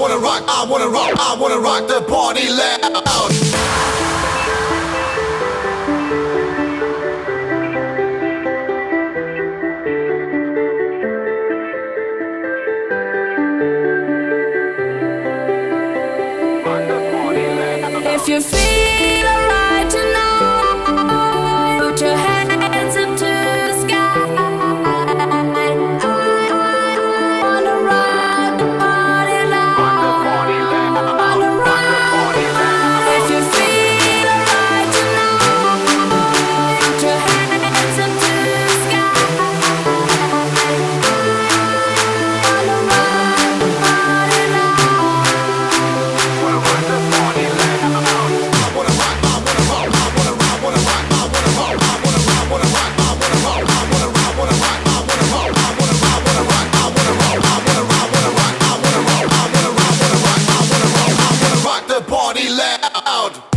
wanna rock the party loud. If you feel alright tonight, put your hands up to the sky. I wanna rock the party loud. Wanna rock the party. If you feel alright tonight, put your hands up to the sky. Wanna rock the party loud. Wanna rock the party loud. Rock the party loud.